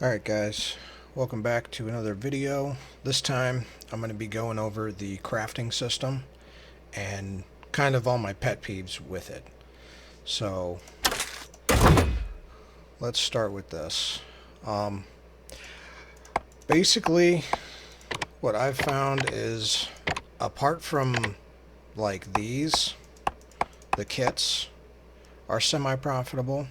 Alright guys, welcome back to another video. This time I'm going to be going over the crafting system and kind of all my pet peeves with it. So let's start with this. Basically what I've found is, apart from like these, the kits are semi-profitable.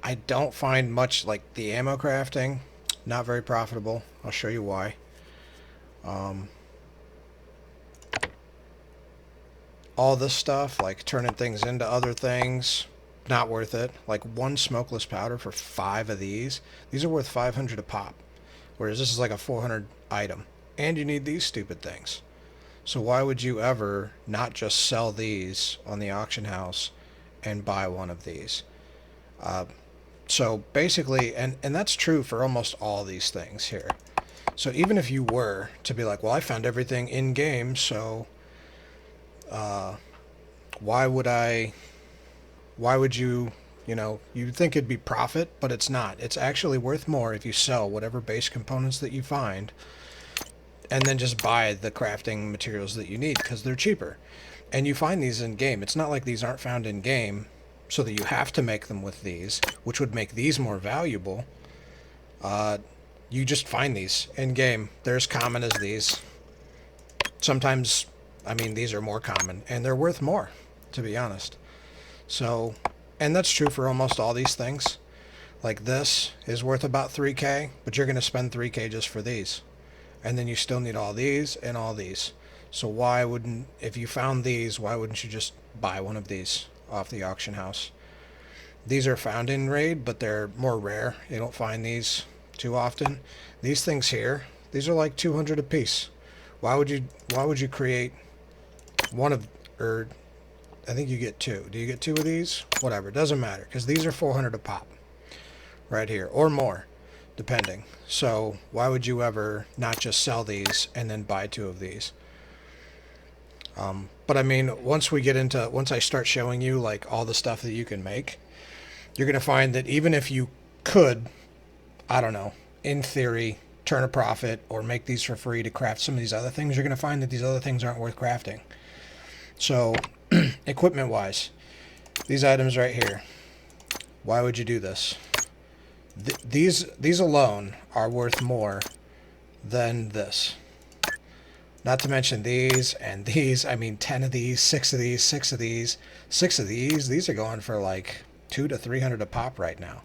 I don't find much, like the ammo crafting, not very profitable. I'll show you why. All this stuff, like turning things into other things, not worth it. Like one smokeless powder for 5 of these are worth 500 a pop, whereas this is like a 400 item, and you need these stupid things. So why would you ever not just sell these on the auction house and buy one of these? So basically, and that's true for almost all these things here. So even if you were to be like, well, I found everything in game, so why would you, you'd think it'd be profit, but it's not. It's actually worth more if you sell whatever base components that you find and then just buy the crafting materials that you need because they're cheaper. And you find these in game. It's not like these aren't found in game so that you have to make them with these, which would make these more valuable. You just find these in game. They're as common as these. Sometimes, I mean, these are more common, and they're worth more, to be honest. So, and that's true for almost all these things. Like this is worth about 3K, but you're going to spend 3K just for these. And then you still need all these and all these. So why wouldn't, if you found these, why wouldn't you just buy one of these off the auction house? These are found in raid, but they're more rare. You don't find these too often. These things here, these are like 200 a piece. Why would you create one of, or I think you get 2. Do you get 2 of these? Whatever, it doesn't matter, because these are 400 a pop right here, or more, depending. So why would you ever not just sell these and then buy 2 of these? But I mean, once I start showing you like all the stuff that you can make, you're going to find that even if you could, I don't know, in theory, turn a profit or make these for free to craft some of these other things, you're going to find that these other things aren't worth crafting. So, equipment wise, these items right here, why would you do this? These alone are worth more than this. Not to mention these and these. I mean, 10 of these, 6 of these, 6 of these, 6 of these. These are going for like $200 to $300 a pop right now.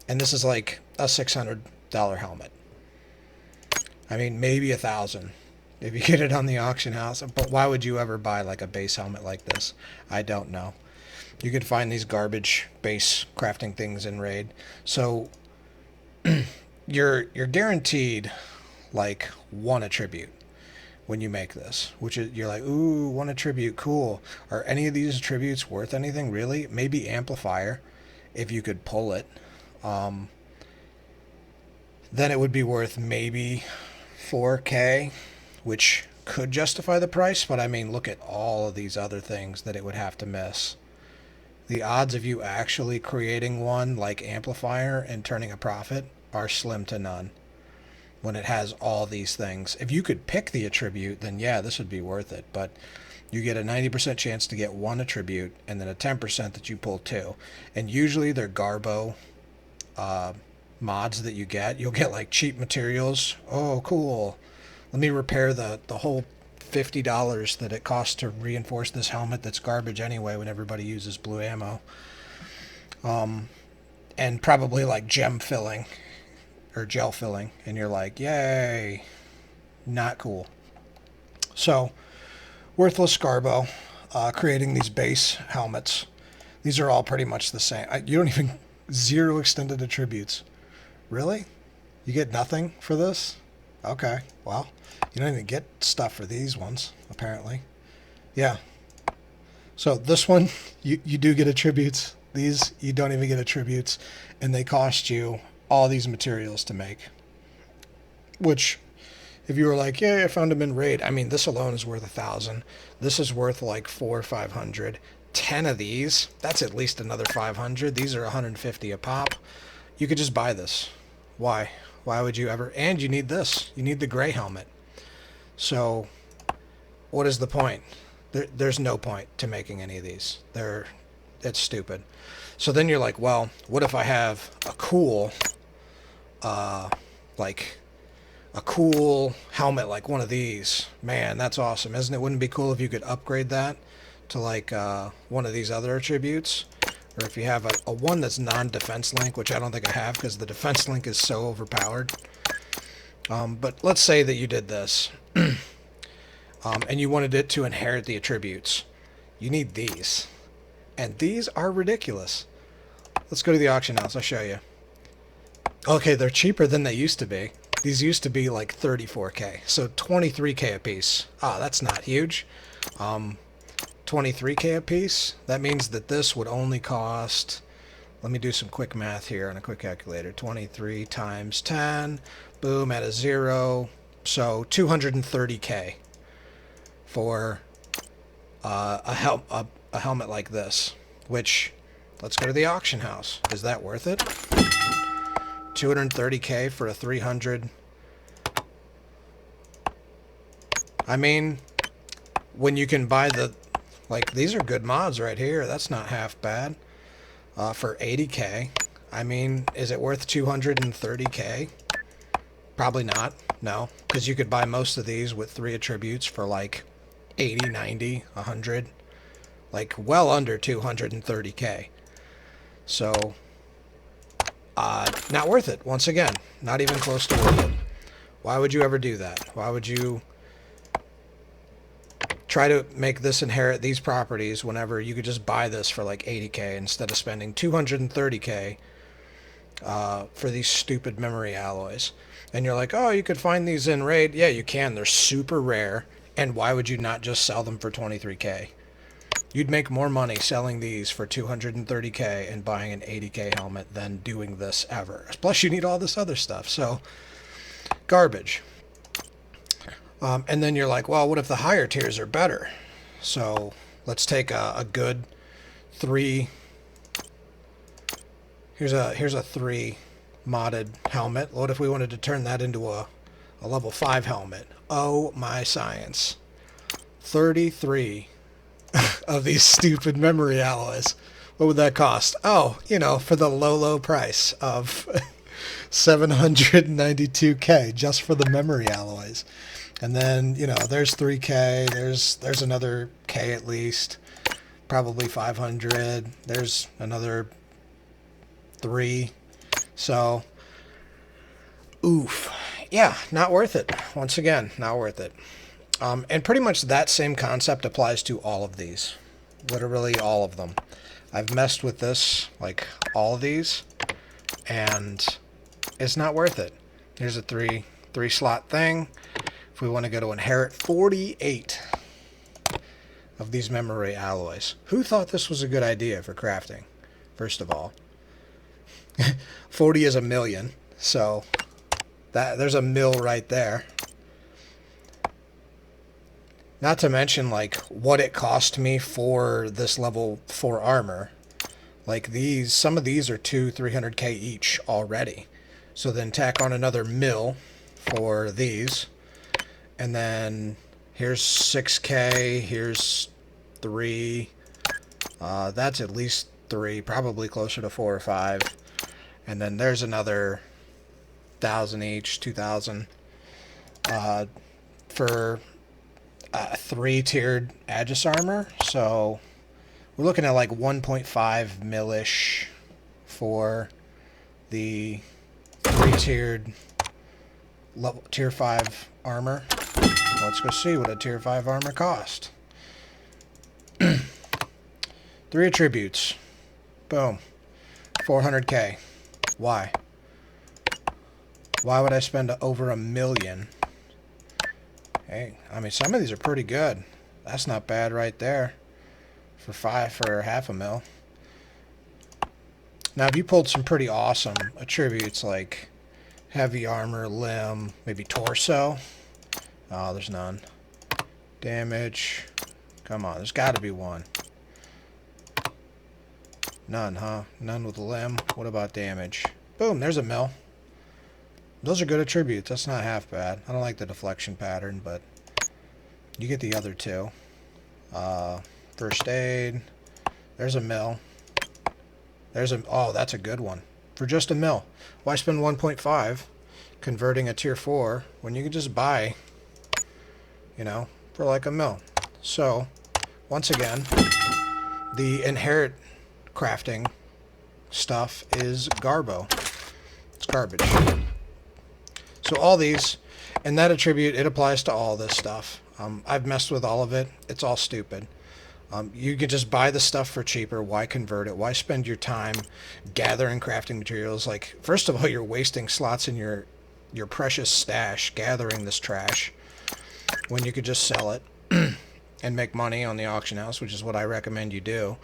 And this is like a $600 helmet. I mean, maybe $1,000 if you get it on the auction house. But why would you ever buy like a base helmet like this? I don't know. You could find these garbage base crafting things in raid. So you're guaranteed like 1 attribute when you make this, which is, you're like, ooh, 1 attribute, cool. Are any of these attributes worth anything, really? Maybe amplifier, if you could pull it. Then it would be worth maybe 4K, which could justify the price, but I mean, look at all of these other things that it would have to miss. The odds of you actually creating one like amplifier and turning a profit are slim to none when it has all these things. If you could pick the attribute, then yeah, this would be worth it. But you get a 90% chance to get 1 attribute and then a 10% that you pull 2. And usually they're Garbo mods that you get. You'll get like cheap materials. Oh, cool. Let me repair the whole $50 that it costs to reinforce this helmet that's garbage anyway when everybody uses blue ammo. And probably like gem filling or gel filling, and you're like, yay, not cool. So, worthless Garbo, creating these base helmets. These are all pretty much the same. You don't even, 0 extended attributes. Really? You get nothing for this? Okay, well, you don't even get stuff for these ones, apparently. Yeah. So this one, you do get attributes. These, you don't even get attributes, and they cost you all these materials to make. Which, if you were like, yeah, I found them in raid, I mean, this alone is worth 1,000. This is worth like 400 or 500. 10 of these, that's at least another 500. These are 150 a pop. You could just buy this. Why? Why would you ever? And you need this. You need the gray helmet. So what is the point? There's no point to making any of these. It's stupid. So then you're like, well, what if I have a cool, like a cool helmet like one of these? Man, that's awesome. Isn't it? Wouldn't it be cool if you could upgrade that to like one of these other attributes? Or if you have a one that's non-defense link, which I don't think I have because the defense link is so overpowered. But let's say that you did this. And you wanted it to inherit the attributes. You need these. And these are ridiculous. Let's go to the auction house. I'll show you. Okay, they're cheaper than they used to be. These used to be like 34k. So 23k a piece. Ah, that's not huge. 23k a piece. That means that this would only cost... Let me do some quick math here on a quick calculator. 23 times 10. Boom, at a 0. So 230k. For a helmet like this, which, let's go to the auction house. Is that worth it? 230k for a 300. I mean, when you can buy the, like, these are good mods right here. That's not half bad. For 80k, I mean, is it worth 230k? Probably not. No, because you could buy most of these with 3 attributes for like 80, 90, 100, like well under 230k. So, not worth it. Once again, not even close to worth it. Why would you ever do that? Why would you try to make this inherit these properties whenever you could just buy this for like 80k instead of spending 230k for these stupid memory alloys? And you're like, oh, you could find these in raid. Yeah, you can. They're super rare. And why would you not just sell them for 23k? You'd make more money selling these for 230k and buying an 80k helmet than doing this ever. Plus, you need all this other stuff. So, garbage. And then you're like, well, what if the higher tiers are better? So, let's take a good 3. Here's a 3 modded helmet. What if we wanted to turn that into a level 5 helmet? Oh my science. 33 of these stupid memory alloys. What would that cost? Oh, you know, for the low price of 792k just for the memory alloys. And then, you know, there's 3k, there's another k at least, probably 500. There's another 3. So, oof. Yeah, not worth it. Once again, not worth it. And pretty much that same concept applies to all of these. Literally all of them. I've messed with this, like all of these, and it's not worth it. Here's a 3 slot thing. If we want to go to inherit 48 of these memory alloys. Who thought this was a good idea for crafting? First of all. 40 is a million, so there's a mill right there. Not to mention, like, what it cost me for this level 4 armor. Like, some of these are 300k each already. So then tack on another mill for these. And then here's 6k, here's 3. That's at least 3, probably closer to 4 or 5. And then there's another 1,000 each, 2,000 for 3-tiered Aegis armor. So we're looking at like 1.5 mil-ish for the 3-tiered level tier 5 armor. Let's go see what a tier 5 armor cost. 3 attributes. Boom. 400k. Why? Why would I spend over $1 million? Hey, I mean, some of these are pretty good. That's not bad right there. For half a mil. Now, if you pulled some pretty awesome attributes like heavy armor, limb, maybe torso. Oh, there's none. Damage. Come on, there's got to be one. None, huh? None with limb. What about damage? Boom, there's a mill. Those are good attributes. That's not half bad. I don't like the deflection pattern, but you get the other two. First aid. There's a mill. There's a... Oh, that's a good one. For just a mill. Why spend 1.5 converting a tier 4 when you can just buy, you know, for like a mill? So, once again, the inherit crafting stuff is garbo. It's garbage. So all these, and that attribute, it applies to all this stuff. I've messed with all of it. It's all stupid. You can just buy the stuff for cheaper. Why convert it? Why spend your time gathering crafting materials? Like, first of all, you're wasting slots in your precious stash gathering this trash when you could just sell it and make money on the auction house, which is what I recommend you do.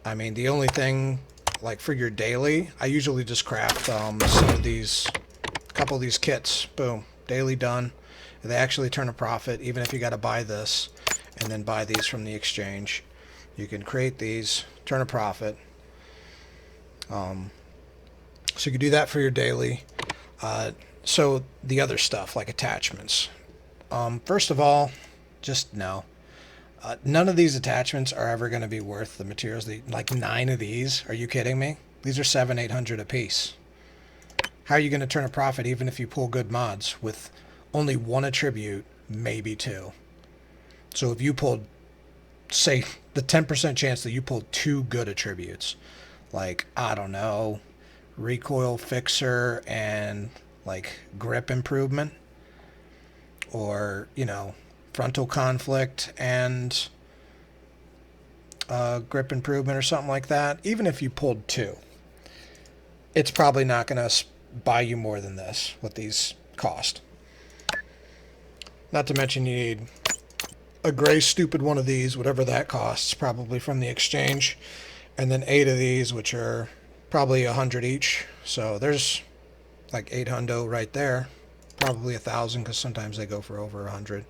I mean, the only thing, like for your daily, I usually just craft some of these, a couple of these kits. Boom, daily done. They actually turn a profit, even if you got to buy this and then buy these from the exchange. You can create these, turn a profit. So you can do that for your daily. So the other stuff, like attachments. First of all, just no. None of these attachments are ever going to be worth the materials. Like 9 of these. Are you kidding me? These are 700-800 a piece. How are you going to turn a profit even if you pull good mods with only 1 attribute, maybe 2? So if you pulled, say, the 10% chance that you pulled 2 good attributes, like, I don't know, recoil fixer and like grip improvement, or, you know, frontal conflict and grip improvement or something like that, even if you pulled 2, it's probably not going to buy you more than this, what these cost. Not to mention you need a gray stupid one of these, whatever that costs, probably from the exchange, and then 8 of these, which are probably 100 each. So there's like 800 right there, probably 1,000 because sometimes they go for over 100.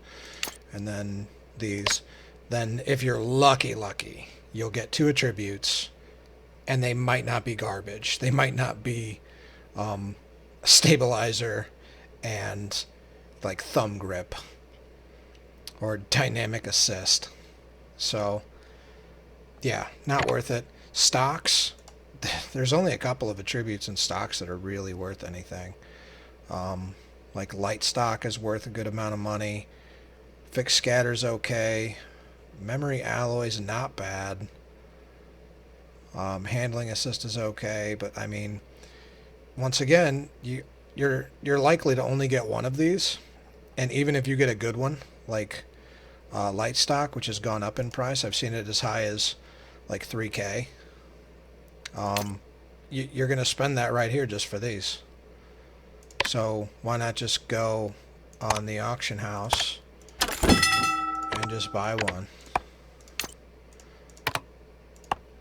And then these. Then if you're lucky, you'll get 2 attributes, and they might not be garbage. They might not be stabilizer and like thumb grip or dynamic assist. So yeah, not worth it. Stocks, there's only a couple of attributes in stocks that are really worth anything. Like light stock is worth a good amount of money. Fixed scatter's okay. Memory alloy's not bad. Handling assist is okay, but I mean, once again, you're likely to only get 1 of these, and even if you get a good one, like light stock, which has gone up in price, I've seen it as high as like 3K. You're going to spend that right here just for these. So why not just go on the auction house and just buy one?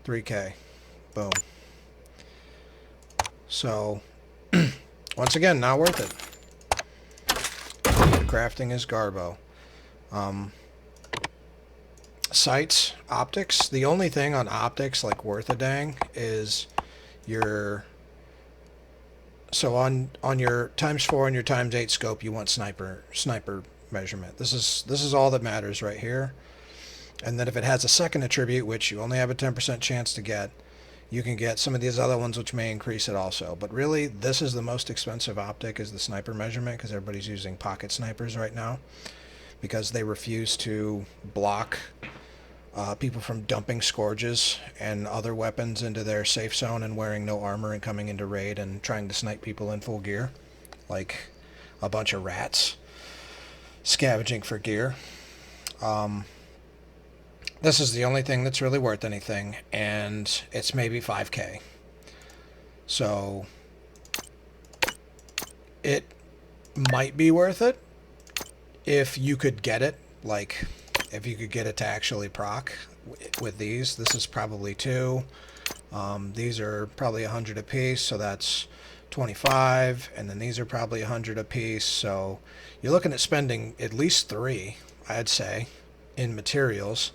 3K. Boom. So once again, not worth it. Crafting is garbo. Sights, optics. The only thing on optics like worth a dang is your... So on your ×4 and your ×8 scope, you want sniper measurement. This is all that matters right here. And then if it has a second attribute, which you only have a 10% chance to get, you can get some of these other ones which may increase it also. But really, this is the most expensive optic, is the sniper measurement, because everybody's using pocket snipers right now because they refuse to block people from dumping scourges and other weapons into their safe zone and wearing no armor and coming into raid and trying to snipe people in full gear like a bunch of rats scavenging for gear. This is the only thing that's really worth anything, and it's maybe 5K. So it might be worth it if you could get it, like if you could get it to actually proc with these. This is probably 2. These are probably 100 a piece, so that's 25, and then these are probably 100 a piece, so you're looking at spending at least 3, I'd say, in materials,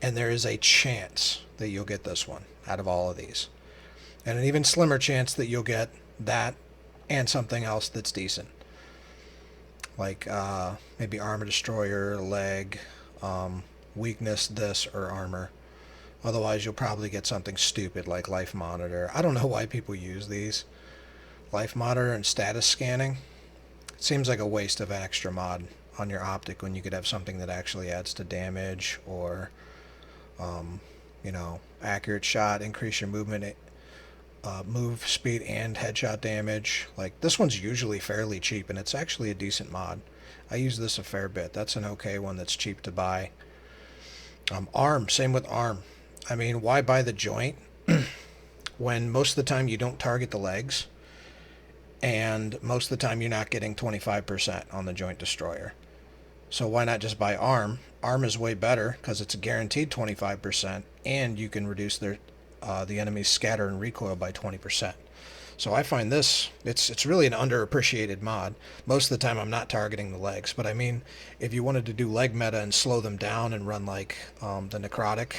And there is a chance that you'll get this one out of all of these. And an even slimmer chance that you'll get that and something else that's decent. Like maybe armor destroyer, leg, weakness, this, or armor. Otherwise, you'll probably get something stupid like life monitor. I don't know why people use these. Life monitor and status scanning. It seems like a waste of an extra mod on your optic when you could have something that actually adds to damage or, you know, accurate shot, increase your movement, move speed and headshot damage. Like, this one's usually fairly cheap, and it's actually a decent mod. I use this a fair bit. That's an okay one that's cheap to buy. Arm, same with arm. I mean, why buy the joint when most of the time you don't target the legs, and most of the time you're not getting 25% on the joint destroyer? So why not just buy arm? Arm is way better because it's a guaranteed 25%, and you can reduce the enemy's scatter and recoil by 20%. So I find this, it's really an underappreciated mod. Most of the time I'm not targeting the legs, but I mean, if you wanted to do leg meta and slow them down and run like the necrotic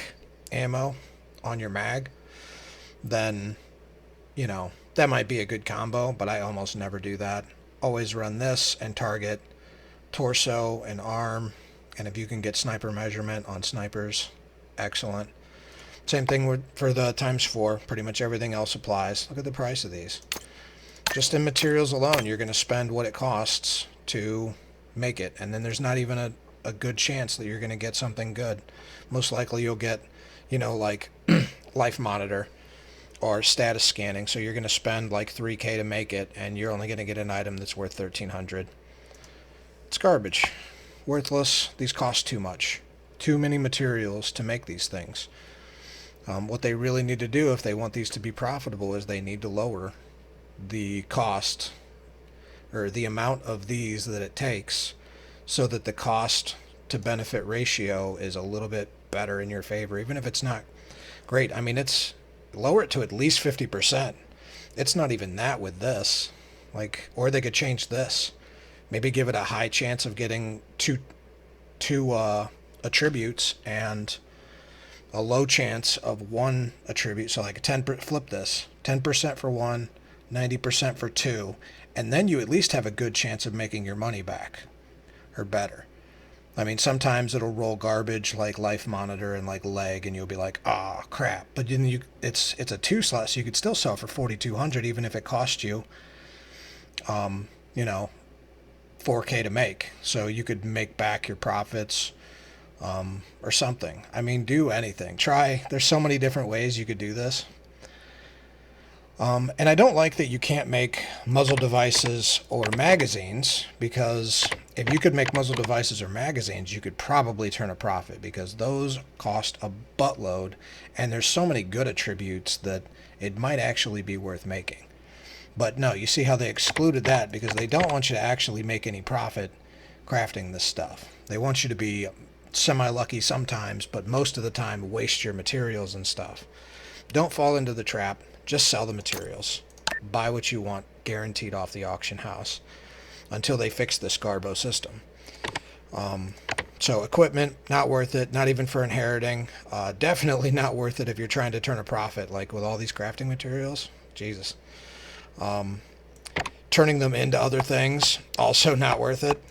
ammo on your mag, then, you know, that might be a good combo, but I almost never do that. Always run this and target torso and arm, and if you can get sniper measurement on snipers, excellent. Same thing for the ×4. Pretty much everything else applies. Look at the price of these. Just in materials alone, you're going to spend what it costs to make it, and then there's not even a good chance that you're going to get something good. Most likely you'll get, you know, like life monitor or status scanning, so you're going to spend like 3K to make it, and you're only going to get an item that's worth 1,300. It's garbage. Worthless. These cost too much. Too many materials to make these things. What they really need to do if they want these to be profitable is they need to lower the cost or the amount of these that it takes so that the cost to benefit ratio is a little bit better in your favor, even if it's not great. I mean, it's lower it to at least 50%. It's not even that with this. Like, or they could change this. Maybe give it a high chance of getting two attributes and a low chance of one attribute. So like flip this, 10% for one, 90% for two, and then you at least have a good chance of making your money back or better. I mean, sometimes it'll roll garbage like life monitor and like leg, and you'll be like, ah, oh, crap. But then it's a 2 slot, so you could still sell for 4,200 even if it cost you, you know, 4K to make. So you could make back your profits. Or something. I mean, do anything. Try. There's so many different ways you could do this. And I don't like that you can't make muzzle devices or magazines, because if you could make muzzle devices or magazines, you could probably turn a profit, because those cost a buttload, and there's so many good attributes that it might actually be worth making. But no, you see how they excluded that because they don't want you to actually make any profit crafting this stuff. They want you to be semi-lucky sometimes, but most of the time waste your materials and stuff. Don't fall into the trap. Just sell the materials. Buy what you want, guaranteed off the auction house, until they fix this Garbo system. So equipment, not worth it. Not even for inheriting. Definitely not worth it if you're trying to turn a profit, like with all these crafting materials. Jesus. Turning them into other things, also not worth it.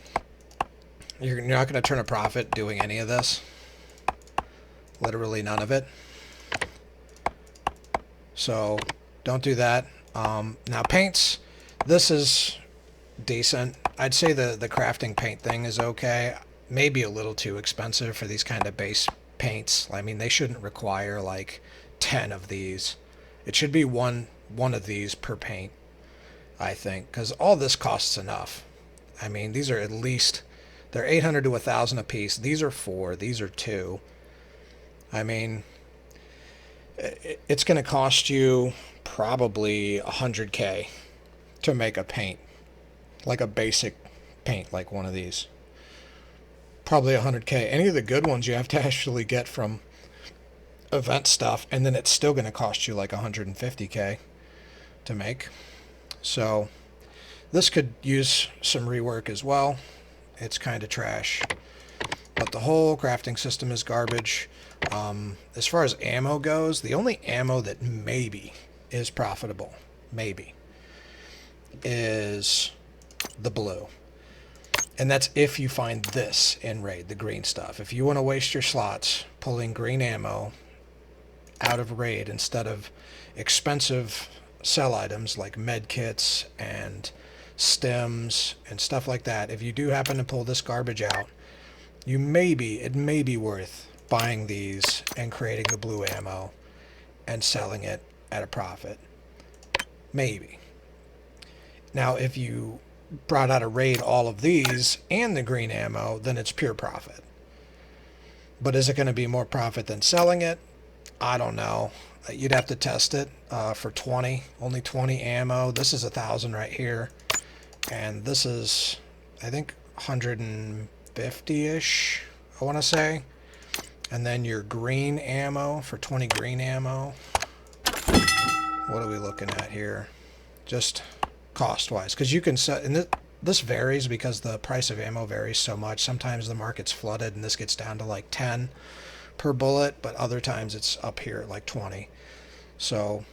You're not going to turn a profit doing any of this. Literally none of it. So don't do that. Now paints, this is decent. I'd say the crafting paint thing is okay. Maybe a little too expensive for these kind of base paints. I mean, they shouldn't require like 10 of these. It should be one of these per paint, I think, because all this costs enough. I mean, these are at least... They're 800 to 1,000 a piece. These are 4. These are 2. I mean, it's going to cost you probably 100K to make a paint, like a basic paint, like one of these. Probably 100K. Any of the good ones you have to actually get from event stuff, and then it's still going to cost you like 150K to make. So this could use some rework as well. It's kind of trash. But the whole crafting system is garbage. As far as ammo goes, the only ammo that maybe is profitable, maybe, is the blue. And that's if you find this in raid, the green stuff. If you want to waste your slots pulling green ammo out of raid instead of expensive sell items like med kits and stems and stuff like that, if you do happen to pull this garbage out, it may be worth buying these and creating the blue ammo and selling it at a profit. Maybe. Now, if you brought out a raid all of these and the green ammo, then it's pure profit. But is it going to be more profit than selling it? I don't know. You'd have to test it for 20. Only 20 ammo. This is 1,000 right here. And this is, I think, 150-ish, I want to say. And then your green ammo for 20 green ammo. What are we looking at here? Just cost-wise. Because you can set, and this varies because the price of ammo varies so much. Sometimes the market's flooded and this gets down to like 10 per bullet, but other times it's up here at like 20. So,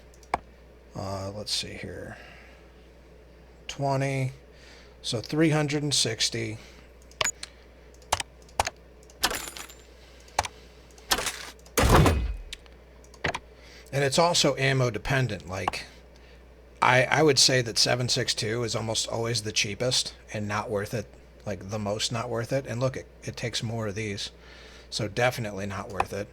let's see here. 20. So 360. And it's also ammo dependent. Like, I would say that 7.62 is almost always the cheapest and not worth it. Like, the most not worth it. And look, it takes more of these. So definitely not worth it.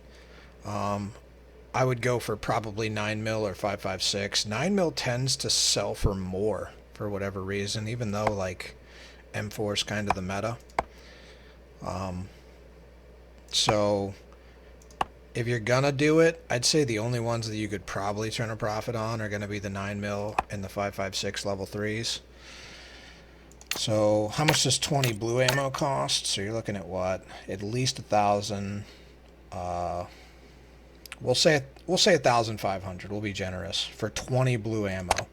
I would go for probably 9mm or 5.56. 9mm tends to sell for more for whatever reason, even though, like, M4 is kind of the meta. So if you're gonna do it, I'd say the only ones that you could probably turn a profit on are gonna be the 9mm and the 5.56 level 3s. So how much does 20 blue ammo cost? So you're looking at what? At least 1,000. We'll say 1,500. We'll be generous for 20 blue ammo.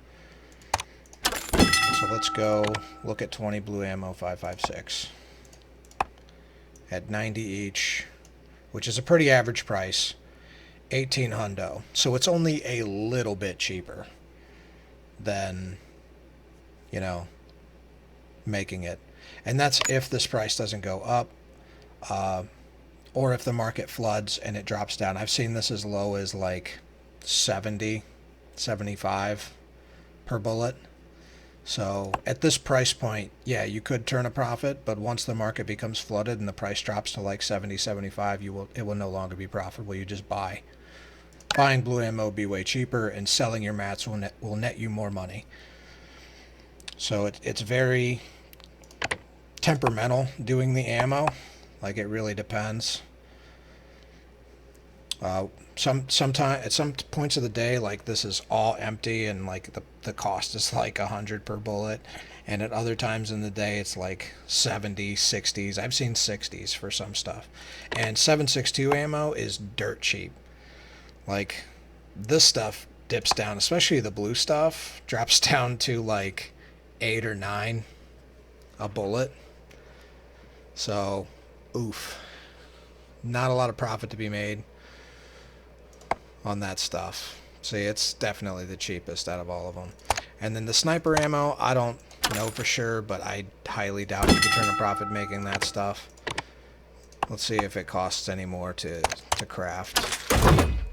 So let's go look at 20 blue ammo 5.56 at 90 each, which is a pretty average price, 18 hundo. So it's only a little bit cheaper than, you know, making it. And that's if this price doesn't go up, or if the market floods and it drops down. I've seen this as low as like 70, 75 per bullet. So at this price point, yeah, you could turn a profit, but once the market becomes flooded and the price drops to like 70, 75, it will no longer be profitable. You just buy. Buying blue ammo will be way cheaper, and selling your mats will net you more money. So it's very temperamental doing the ammo. Like, it really depends. Sometime at some points of the day, like, this is all empty and like the cost is like 100 per bullet, and at other times in the day it's like 70, 60s. I've seen 60s for some stuff. And 7.62 ammo is dirt cheap. Like, this stuff dips down, especially the blue stuff drops down to like 8 or 9 a bullet. So, oof, not a lot of profit to be made on that stuff. See, it's definitely the cheapest out of all of them. And then the sniper ammo, I don't know for sure, but I highly doubt you could turn a profit making that stuff. Let's see if it costs any more to craft,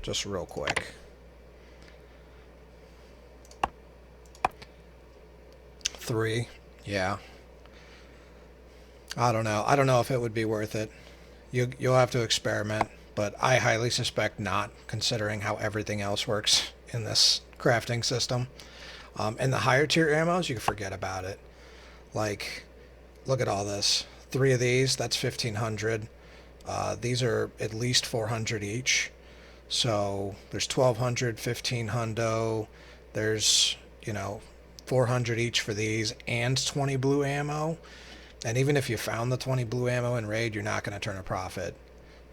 just real quick. $3, yeah. I don't know if it would be worth it. You'll have to experiment, but I highly suspect not, considering how everything else works in this crafting system. And the higher tier ammos, you can forget about it. Like, look at all this. 3 of these, that's 1,500. These are at least 400 each. So there's 1,200, 15 hundo. There's, 400 each for these, and 20 blue ammo. And even if you found the 20 blue ammo in raid, you're not going to turn a profit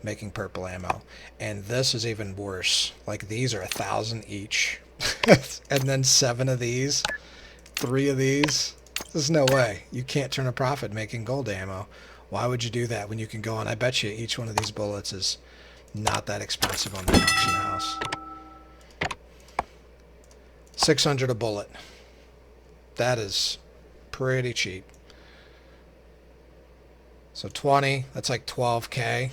making purple ammo. And this is even worse. Like, these are 1,000 each. And then 7 of these, 3 of these. There's no way. You can't turn a profit making gold ammo. Why would you do that when you can go on? I bet you each one of these bullets is not that expensive on the auction house. 600 a bullet. That is pretty cheap. So 20, that's like 12K.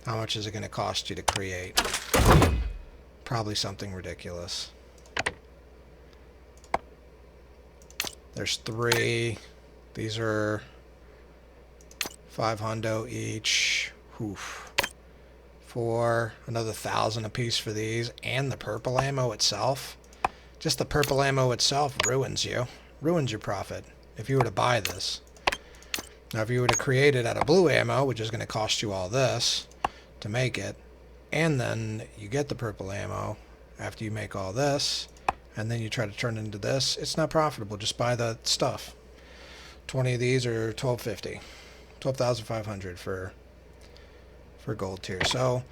How much is it going to cost you to create? Probably something ridiculous. There's 3. These are 500 each. Oof. 4, another 1,000 a piece for these, and the purple ammo itself. Just the purple ammo itself ruins you. Ruins your profit if you were to buy this. Now if you were to create it out of blue ammo, which is going to cost you all this to make it, and then you get the purple ammo after you make all this, and then you try to turn it into this, it's not profitable. Just buy the stuff. 20 of these are $12.50. 12,500 for gold tier. So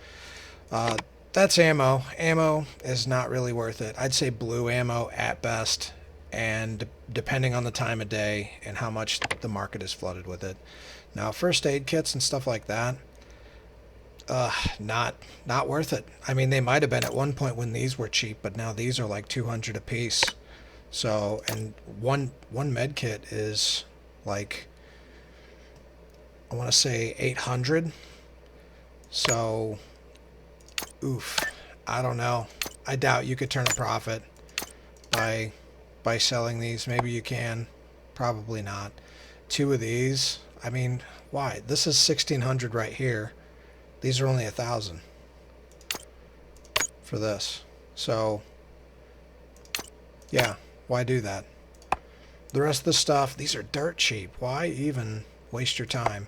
that's ammo. Ammo is not really worth it. I'd say blue ammo at best, and depending on the time of day and how much the market is flooded with it. Now first aid kits and stuff like that, not worth it. I mean, they might have been at one point when these were cheap, but now these are like 200 a piece. So, and one med kit is like, I want to say 800. So, oof, I don't know. I doubt you could turn a profit by selling these. Maybe you can, probably not. 2 of these, I mean, why? This is 1,600 right here. These are only 1,000 for this. So, yeah, why do that? The rest of the stuff, these are dirt cheap. Why even waste your time?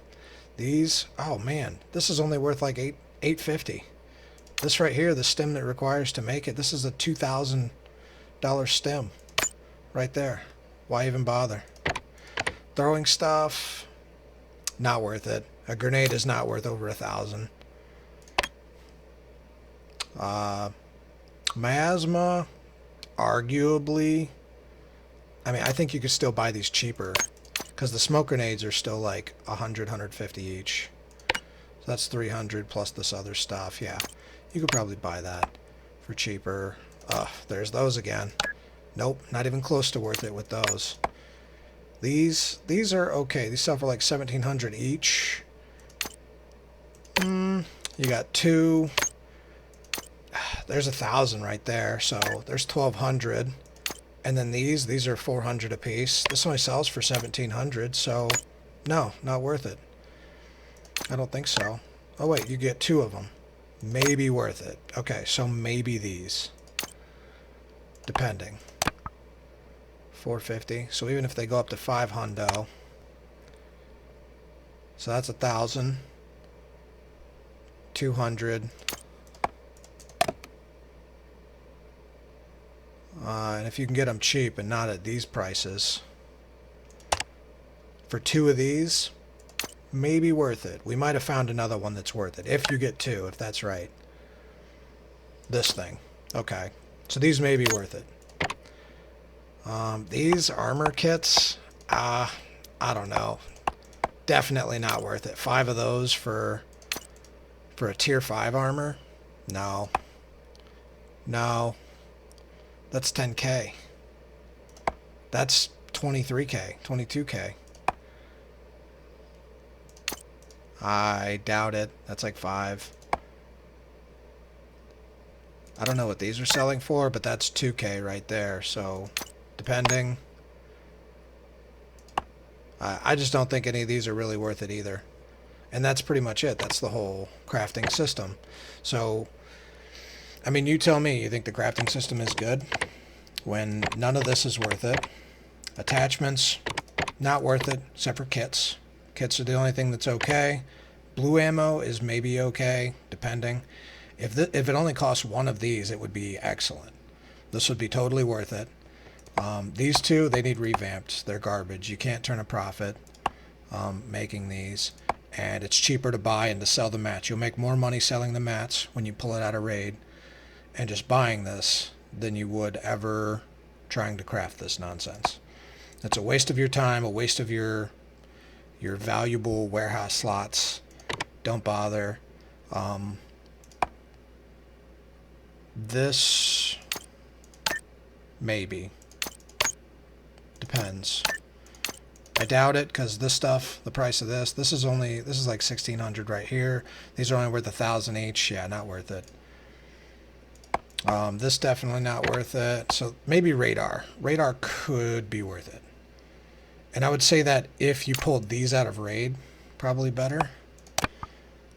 These, oh man, this is only worth like $850. This right here, the stem that requires to make it, this is a $2,000 stem right there. Why even bother? Throwing stuff, not worth it. A grenade is not worth over 1,000. Miasma, arguably, I mean, I think you could still buy these cheaper because the smoke grenades are still like 100, 150 each. So that's 300 plus this other stuff. Yeah, you could probably buy that for cheaper. There's those again. Nope, not even close to worth it with those. These are okay. These sell for like 1,700 each. You got 2. There's 1,000 right there. So there's 1,200. And then these are 400 a piece. This only sells for 1,700. So no, not worth it. I don't think so. Oh wait, you get 2 of them. Maybe worth it. Okay, so maybe these. Depending. 450. So even if they go up to 500, so that's 1,000. 200. And if you can get them cheap and not at these prices, for 2 of these, maybe worth it. We might have found another one that's worth it. If you get 2, if that's right. This thing. Okay. So these may be worth it. These armor kits, I don't know. Definitely not worth it. 5 of those for a tier 5 armor? No. No. That's 10K. That's 23K, 22K. I doubt it. That's like 5. I don't know what these are selling for, but that's 2K right there. So, depending. I just don't think any of these are really worth it either. And that's pretty much it. That's the whole crafting system. So, I mean, you tell me, you think the crafting system is good when none of this is worth it. Attachments, not worth it, except for kits. Kits are the only thing that's okay. Blue ammo is maybe okay, depending. If it only costs 1 of these, it would be excellent. This would be totally worth it. These 2, they need revamped. They're garbage. You can't turn a profit making these. And it's cheaper to buy and to sell the mats. You'll make more money selling the mats when you pull it out of raid and just buying this than you would ever trying to craft this nonsense. It's a waste of your time, a waste of your your valuable warehouse slots, don't bother. This maybe depends. I doubt it, because this stuff, the price of this is like 1,600 right here. These are only worth 1,000 each. Yeah, not worth it. This definitely not worth it. So maybe radar. Radar could be worth it. And I would say that if you pulled these out of raid, probably better,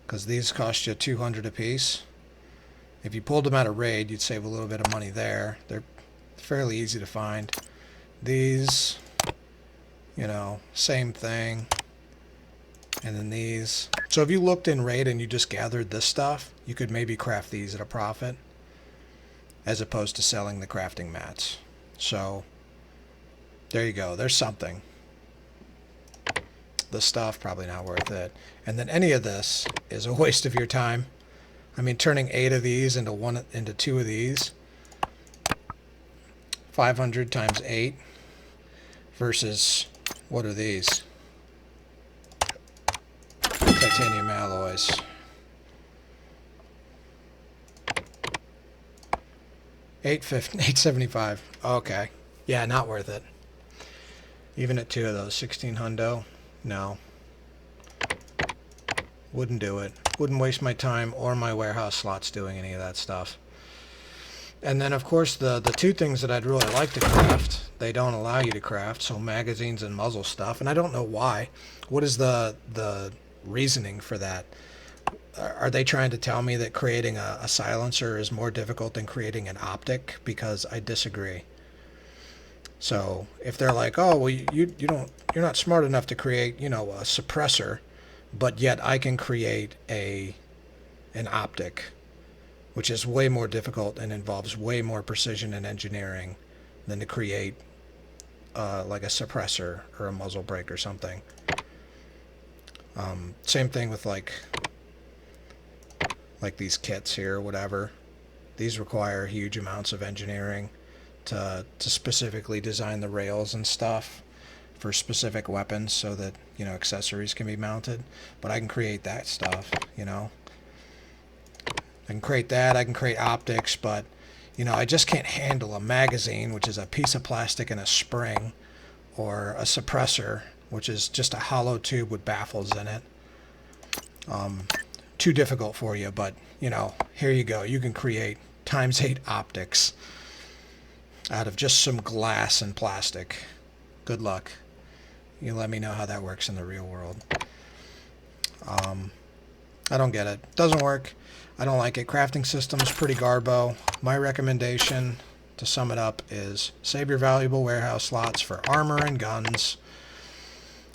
because these cost you 200 a piece. If you pulled them out of raid, you'd save a little bit of money there. They're fairly easy to find. These, you know, same thing. And then these. So if you looked in raid and you just gathered this stuff, you could maybe craft these at a profit, as opposed to selling the crafting mats. So there you go. There's something. The stuff, probably not worth it. And then any of this is a waste of your time. I mean, turning 8 of these into 2 of these, 500 times 8 versus, what are these? Titanium alloys. 875. Okay. Yeah, not worth it. Even at 2 of those, 16 hundo. No. Wouldn't do it. Wouldn't waste my time or my warehouse slots doing any of that stuff. And then, of course, the 2 things that I'd really like to craft, they don't allow you to craft, so magazines and muzzle stuff, and I don't know why. What is the reasoning for that? Are they trying to tell me that creating a silencer is more difficult than creating an optic? Because I disagree. So if they're like, oh, well, you're not smart enough to create, you know, a suppressor, but yet I can create an optic, which is way more difficult and involves way more precision and engineering than to create like a suppressor or a muzzle brake or something. Same thing with like these kits here or whatever. These require huge amounts of engineering to specifically design the rails and stuff for specific weapons so that, you know, accessories can be mounted. But I can create that stuff, you know. I can create that, I can create optics, but, you know, I just can't handle a magazine, which is a piece of plastic and a spring, or a suppressor, which is just a hollow tube with baffles in it. Too difficult for you, but, you know, here you go. You can create ×8 optics out of just some glass and plastic. Good luck. You let me know how that works in the real world. I don't get it. Doesn't work. I don't like it. Crafting system's pretty garbo. My recommendation, to sum it up, is save your valuable warehouse slots for armor and guns.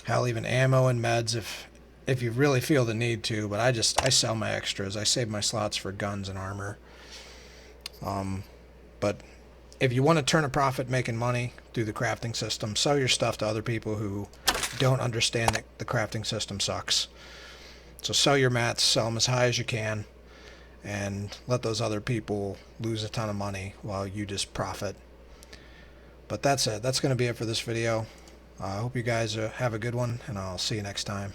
Hell, even ammo and meds if you really feel the need to, but I sell my extras. I save my slots for guns and armor. But if you want to turn a profit making money through the crafting system, sell your stuff to other people who don't understand that the crafting system sucks. So sell your mats, sell them as high as you can, and let those other people lose a ton of money while you just profit. But that's it. That's going to be it for this video. I hope you guys have a good one, and I'll see you next time.